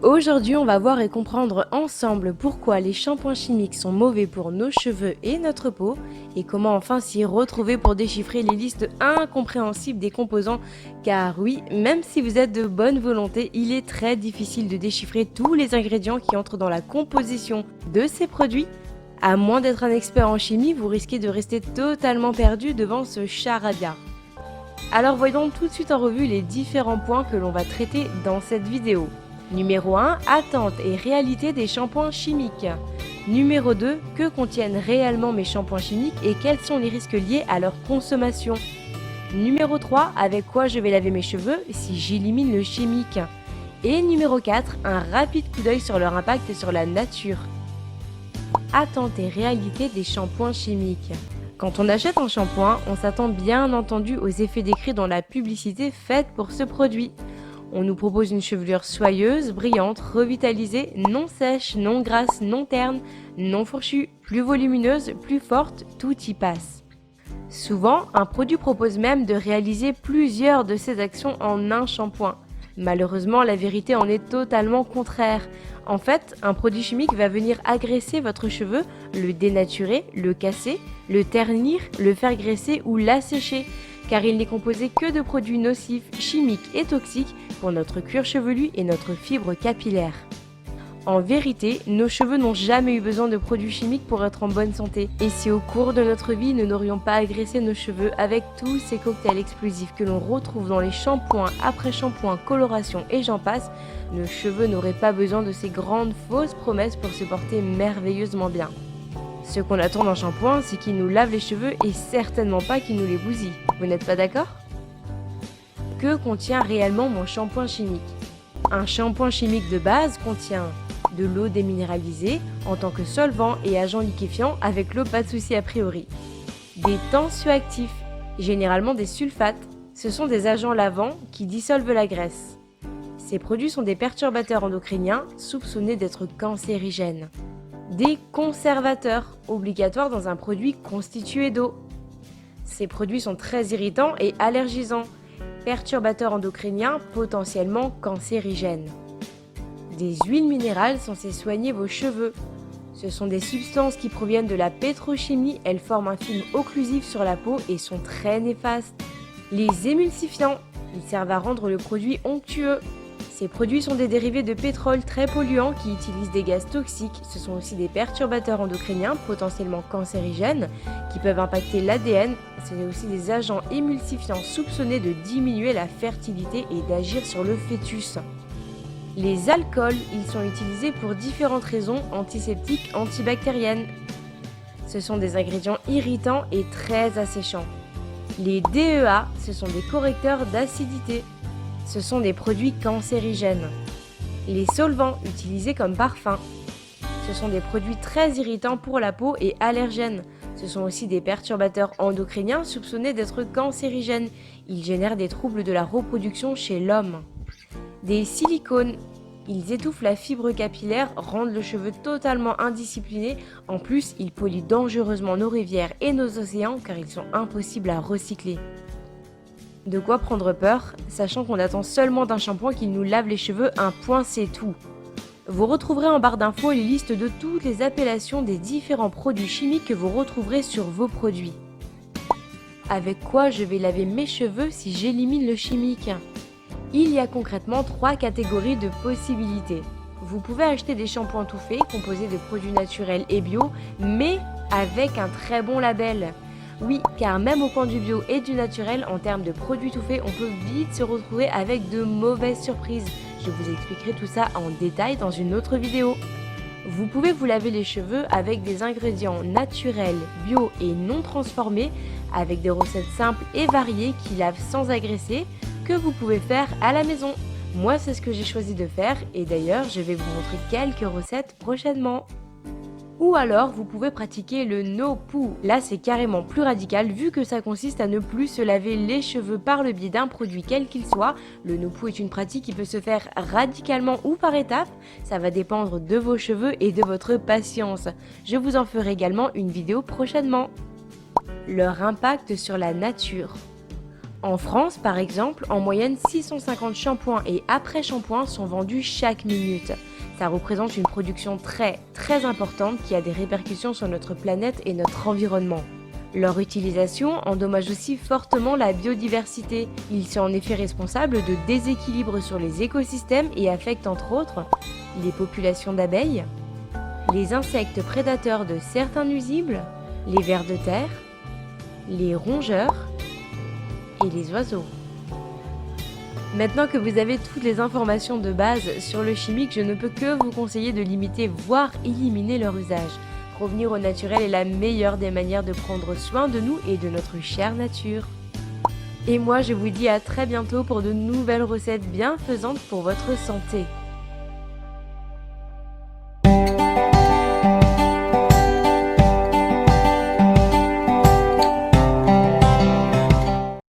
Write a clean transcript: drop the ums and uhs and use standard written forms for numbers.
Aujourd'hui, on va voir et comprendre ensemble pourquoi les shampoings chimiques sont mauvais pour nos cheveux et notre peau et comment enfin s'y retrouver pour déchiffrer les listes incompréhensibles des composants. Car oui, même si vous êtes de bonne volonté, il est très difficile de déchiffrer tous les ingrédients qui entrent dans la composition de ces produits. À moins d'être un expert en chimie, vous risquez de rester totalement perdu devant ce charabia. Alors voyons tout de suite en revue les différents points que l'on va traiter dans cette vidéo. Numéro 1. Attente et réalité des shampoings chimiques. Numéro 2. Que contiennent réellement mes shampoings chimiques et quels sont les risques liés à leur consommation. Numéro 3. Avec quoi je vais laver mes cheveux si j'élimine le chimique. Et numéro 4. Un rapide coup d'œil sur leur impact sur la nature. Attente et réalité des shampoings chimiques. Quand on achète un shampoing, on s'attend bien entendu aux effets décrits dans la publicité faite pour ce produit. On nous propose une chevelure soyeuse, brillante, revitalisée, non sèche, non grasse, non terne, non fourchue, plus volumineuse, plus forte, tout y passe. Souvent, un produit propose même de réaliser plusieurs de ces actions en un shampoing. Malheureusement, la vérité en est totalement contraire. En fait, un produit chimique va venir agresser votre cheveu, le dénaturer, le casser, le ternir, le faire graisser ou l'assécher, car il n'est composé que de produits nocifs, chimiques et toxiques pour notre cuir chevelu et notre fibre capillaire. En vérité, nos cheveux n'ont jamais eu besoin de produits chimiques pour être en bonne santé. Et si au cours de notre vie, nous n'aurions pas agressé nos cheveux avec tous ces cocktails explosifs que l'on retrouve dans les shampoings, après-shampoings, colorations et j'en passe, nos cheveux n'auraient pas besoin de ces grandes fausses promesses pour se porter merveilleusement bien. Ce qu'on attend d'un shampoing, c'est qu'il nous lave les cheveux et certainement pas qu'il nous les bousille. Vous n'êtes pas d'accord ? Que contient réellement mon shampoing chimique ? Un shampoing chimique de base contient de l'eau déminéralisée en tant que solvant et agent liquéfiant, avec l'eau pas de souci a priori. Des tensioactifs, généralement des sulfates, ce sont des agents lavants qui dissolvent la graisse. Ces produits sont des perturbateurs endocriniens soupçonnés d'être cancérigènes. Des conservateurs, obligatoires dans un produit constitué d'eau. Ces produits sont très irritants et allergisants, perturbateurs endocriniens potentiellement cancérigènes. Des huiles minérales censées soigner vos cheveux. Ce sont des substances qui proviennent de la pétrochimie, elles forment un film occlusif sur la peau et sont très néfastes. Les émulsifiants, ils servent à rendre le produit onctueux. Ces produits sont des dérivés de pétrole très polluants qui utilisent des gaz toxiques. Ce sont aussi des perturbateurs endocriniens potentiellement cancérigènes qui peuvent impacter l'ADN. Ce sont aussi des agents émulsifiants soupçonnés de diminuer la fertilité et d'agir sur le fœtus. Les alcools, ils sont utilisés pour différentes raisons antiseptiques, antibactériennes. Ce sont des ingrédients irritants et très asséchants. Les DEA, ce sont des correcteurs d'acidité. Ce sont des produits cancérigènes. Les solvants, utilisés comme parfum. Ce sont des produits très irritants pour la peau et allergènes. Ce sont aussi des perturbateurs endocriniens soupçonnés d'être cancérigènes. Ils génèrent des troubles de la reproduction chez l'homme. Des silicones, ils étouffent la fibre capillaire, rendent le cheveu totalement indiscipliné. En plus, ils polluent dangereusement nos rivières et nos océans car ils sont impossibles à recycler. De quoi prendre peur, sachant qu'on attend seulement d'un shampoing qu'il nous lave les cheveux, un point c'est tout. Vous retrouverez en barre d'infos les listes de toutes les appellations des différents produits chimiques que vous retrouverez sur vos produits. Avec quoi je vais laver mes cheveux si j'élimine le chimique ? Il y a concrètement 3 catégories de possibilités. Vous pouvez acheter des shampoings tout faits composés de produits naturels et bio, mais avec un très bon label. Oui, car même au coin du bio et du naturel, en termes de produits tout faits, on peut vite se retrouver avec de mauvaises surprises. Je vous expliquerai tout ça en détail dans une autre vidéo. Vous pouvez vous laver les cheveux avec des ingrédients naturels, bio et non transformés, avec des recettes simples et variées qui lavent sans agresser, que vous pouvez faire à la maison. Moi, c'est ce que j'ai choisi de faire et d'ailleurs, je vais vous montrer quelques recettes prochainement. Ou alors, vous pouvez pratiquer le no-poo. Là, c'est carrément plus radical vu que ça consiste à ne plus se laver les cheveux par le biais d'un produit quel qu'il soit. Le no-poo est une pratique qui peut se faire radicalement ou par étapes. Ça va dépendre de vos cheveux et de votre patience. Je vous en ferai également une vidéo prochainement. Leur impact sur la nature. En France, par exemple, en moyenne 650 shampoings et après-shampoings sont vendus chaque minute. Ça représente une production très importante qui a des répercussions sur notre planète et notre environnement. Leur utilisation endommage aussi fortement la biodiversité. Ils sont en effet responsables de déséquilibres sur les écosystèmes et affectent entre autres les populations d'abeilles, les insectes prédateurs de certains nuisibles, les vers de terre, les rongeurs et les oiseaux. Maintenant que vous avez toutes les informations de base sur le chimique, je ne peux que vous conseiller de limiter, voire éliminer leur usage. Revenir au naturel est la meilleure des manières de prendre soin de nous et de notre chère nature. Et moi, je vous dis à très bientôt pour de nouvelles recettes bienfaisantes pour votre santé.